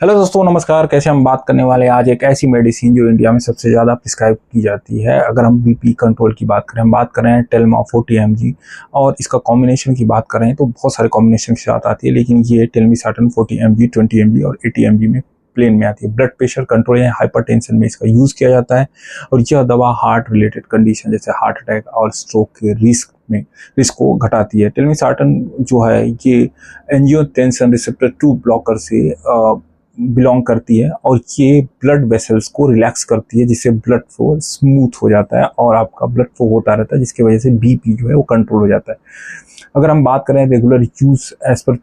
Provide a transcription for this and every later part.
Hello दोस्तों, नमस्कार। कैसे हम बात करने वाले हैं आज एक ऐसी मेडिसिन जो इंडिया में सबसे ज़्यादा प्रिस्क्राइब की जाती है। अगर हम बीपी कंट्रोल की बात करें, हम बात कर रहे हैं टेल्मा 40 mg, और इसका कॉम्बिनेशन की बात करें तो बहुत सारे कॉम्बिनेशन के साथ आती है, लेकिन ये टेल्मिसाटन 40 mg, 20 mg और 80 mg में प्लेन में आती है। ब्लड प्रेशर कंट्रोल या हाइपरटेंशन में इसका यूज़ किया जाता है, और यह दवा हार्ट रिलेटेड कंडीशन जैसे हार्ट अटैक और स्ट्रोक के रिस्क को घटाती है। टेल्मिसाटन जो है ये एंजियोटेंसिन रिसेप्टर 2 ब्लॉकर से बिलोंग करती है, और ये ब्लड वेसल्स को रिलैक्स करती है, जिससे ब्लड फ्लो स्मूथ हो जाता है और आपका ब्लड फ्लो होता रहता है, जिसकी वजह से बीपी जो है वो कंट्रोल हो जाता है। अगर हम बात करें रेगुलर यूज एज पर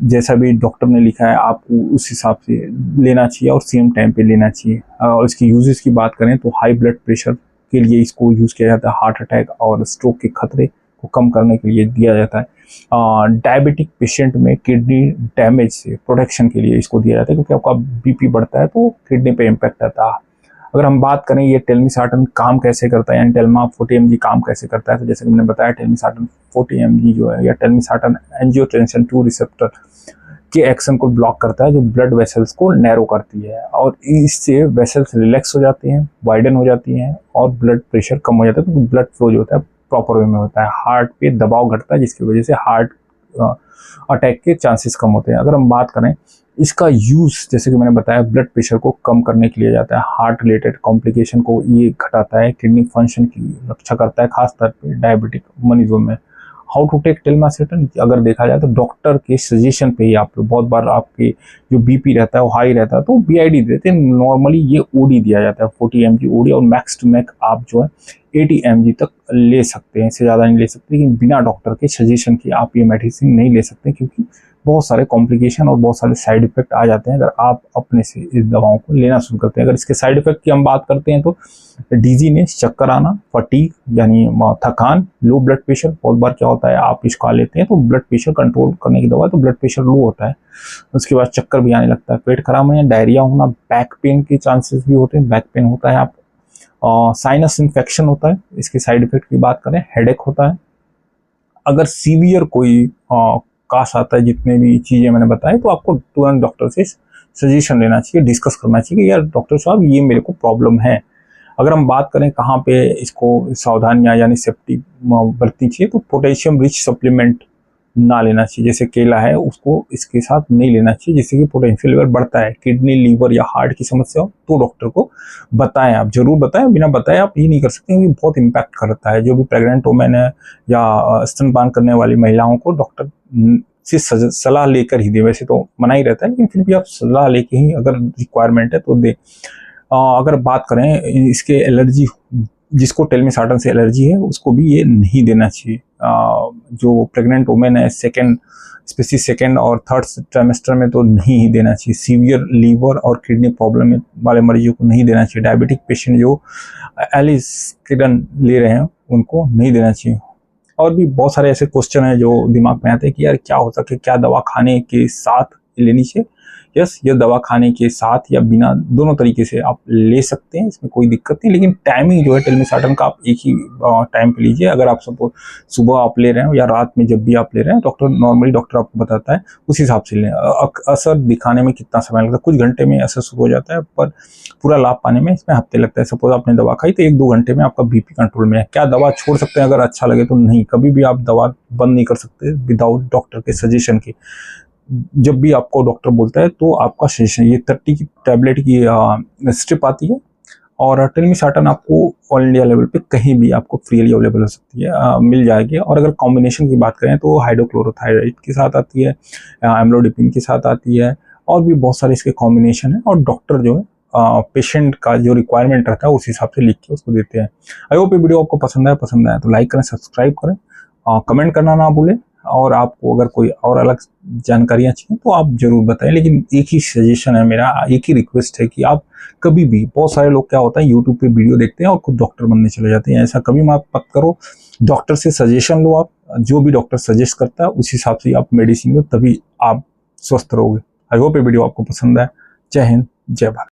जैसा भी डॉक्टर ने लिखा है, आपको उस हिसाब से लेना चाहिए और सेम टाइम पे लेना चाहिए। और इसकी यूजेस की बात करें तो हाई ब्लड प्रेशर के लिए इसको यूज़ किया जाता है, हार्ट अटैक और स्ट्रोक के खतरे को कम करने के लिए दिया जाता है। डायबिटिक पेशेंट में किडनी डैमेज से प्रोटेक्शन के लिए इसको दिया जाता है, क्योंकि आपका बीपी बढ़ता है तो किडनी पे इम्पैक्ट आता है। अगर हम बात करें ये टेल्मिसाटन काम कैसे करता है, यानी टेल्मा 40 mg काम कैसे करता है, तो जैसे कि मैंने बताया टेल्मिसाटन 40 mg जो है, या टेल्मिसाटन एंजियोटेंसिन 2 रिसेप्टर के एक्शन को ब्लॉक करता है, जो ब्लड वेसल्स को नैरो करती है, और इससे वेसल्स रिलैक्स हो जाती हैं, वाइडन हो जाती हैं, और ब्लड प्रेशर कम हो जाता है, तो ब्लड फ्लो जो होता है प्रॉपर वे में होता है। हार्ट पे दबाव घटता है, जिसकी वजह से हार्ट अटैक के चांसेस कम होते हैं। अगर हम बात करें इसका यूज़, जैसे कि मैंने बताया, ब्लड प्रेशर को कम करने के लिए जाता है, हार्ट रिलेटेड कॉम्प्लिकेशन को ये घटाता है, किडनी फंक्शन की रक्षा करता है, खासतौर पे डायबिटिक मरीजों में। हाउ टू टेक टेल्मिसाटन, अगर देखा जाए तो डॉक्टर के सजेशन पे ही आप लोग, बहुत बार आपके जो बीपी रहता है वो हाई रहता है तो बीआईडी देते हैं, नॉर्मली ये ओडी दिया जाता है 40 mg ओडी, और मैक्स टू मैक्स आप जो है 80 mg तक ले सकते हैं, इससे ज़्यादा नहीं ले सकते। लेकिन बिना डॉक्टर के सजेशन के आप ये मेडिसिन नहीं ले सकते, क्योंकि बहुत सारे कॉम्प्लिकेशन और बहुत सारे साइड इफेक्ट आ जाते हैं अगर आप अपने से इस दवाओं को लेना शुरू करते हैं। अगर इसके साइड इफेक्ट की हम बात करते हैं तो डिजीनेस, चक्कर आना, फटीग यानी थकान, लो ब्लड प्रेशर। बहुत बार क्या होता है, आप इसका लेते हैं तो ब्लड प्रेशर कंट्रोल करने की दवा है तो ब्लड प्रेशर लो होता है, उसके बाद चक्कर भी आने लगता है, पेट खराब होना, डायरिया होना, बैक पेन के चांसेस भी होते हैं, बैक पेन होता है आप, साइनस इन्फेक्शन होता है। इसके साइड इफेक्ट की बात करें, हेडेक होता है। अगर सीवियर कोई कास आता है, जितने भी चीज़ें मैंने बताई, तो आपको तुरंत डॉक्टर से सजेशन लेना चाहिए, डिस्कस करना चाहिए कि यार डॉक्टर साहब ये मेरे को प्रॉब्लम है। अगर हम बात करें कहाँ पे इसको सावधानियाँ यानी सेफ्टी बरतनी चाहिए, तो पोटेशियम रिच सप्लीमेंट ना लेना चाहिए, जैसे केला है उसको इसके साथ नहीं लेना चाहिए, जिससे कि पोटेंशियल लेवल बढ़ता है। किडनी, लीवर या हार्ट की समस्या हो तो डॉक्टर को बताएं, आप जरूर बताएं, बिना बताए आप ये नहीं कर सकते, क्योंकि बहुत इम्पैक्ट करता है। जो भी प्रेग्नेंट वुमेन है या स्तनपान करने वाली महिलाओं को डॉक्टर से सलाह लेकर ही दे, वैसे तो मना ही रहता है, लेकिन फिर भी आप सलाह लेके ही अगर रिक्वायरमेंट है तो दे। अगर बात करें इसके एलर्जी, जिसको टेल्मिसाटन से एलर्जी है उसको भी ये नहीं देना चाहिए। जो प्रेग्नेंट वुमेन है, स्पेशली सेकेंड और थर्ड ट्राइमेस्टर में तो नहीं ही देना चाहिए। सीवियर लीवर और किडनी प्रॉब्लम वाले मरीजों को नहीं देना चाहिए। डायबिटिक पेशेंट जो एलिस्किडन ले रहे हैं उनको नहीं देना चाहिए। और भी बहुत सारे ऐसे क्वेश्चन हैं जो दिमाग में आते हैं कि यार क्या हो सके, क्या दवा खाने के साथ लेनी चाहिए। यस, ये दवा खाने के साथ या बिना, दोनों तरीके से आप ले सकते हैं, इसमें कोई दिक्कत नहीं। लेकिन टाइमिंग जो है टेल्मिसाटन का, आप एक ही टाइम पे लीजिए। अगर आप सपोज सुबह आप ले रहे हैं या रात में, जब भी आप ले रहे हैं, नॉर्मली डॉक्टर आपको बताता है उस हिसाब से लें। असर दिखाने में कितना समय लगता है, कुछ घंटे में असर शुरू हो जाता है, पर पूरा लाभ पाने में इसमें हफ्ते लगता है। सपोज आपने दवा खाई तो 1-2 घंटे में आपका बीपी कंट्रोल में है। क्या दवा छोड़ सकते हैं अगर अच्छा लगे तो? नहीं, कभी भी आप दवा बंद नहीं कर सकते विदाउट डॉक्टर के सजेशन के। जब भी आपको डॉक्टर बोलता है तो आपका सजेशन, ये 30 की टैबलेट की स्ट्रिप आती है, और टेल्मिसाटन आपको ऑल इंडिया लेवल पे कहीं भी आपको फ्रीली अवेलेबल हो सकती है, मिल जाएगी। और अगर कॉम्बिनेशन की बात करें तो हाइड्रोक्लोरोथायराइड के साथ आती है, एम्लोडिपिन के साथ आती है, और भी बहुत सारे इसके कॉम्बिनेशन है, और डॉक्टर जो है पेशेंट का जो रिक्वायरमेंट रहता है उस हिसाब से लिख के उसको देते हैं। आई होप ये वीडियो आपको पसंद आया तो लाइक करें, सब्सक्राइब करें, कमेंट करना ना भूलें, और आपको अगर कोई और अलग जानकारियाँ चाहिए तो आप जरूर बताएं। लेकिन एक ही सजेशन है मेरा, एक ही रिक्वेस्ट है कि आप कभी भी, बहुत सारे लोग क्या होता है यूट्यूब पे वीडियो देखते हैं और खुद डॉक्टर बनने चले जाते हैं, ऐसा कभी मत करो। डॉक्टर से सजेशन लो, आप जो भी डॉक्टर सजेस्ट करता है उस हिसाब से आप मेडिसिन लो, तभी आप स्वस्थ रहोगे। आई होप ये वीडियो आपको पसंद आए। जय हिंद, जय भारत।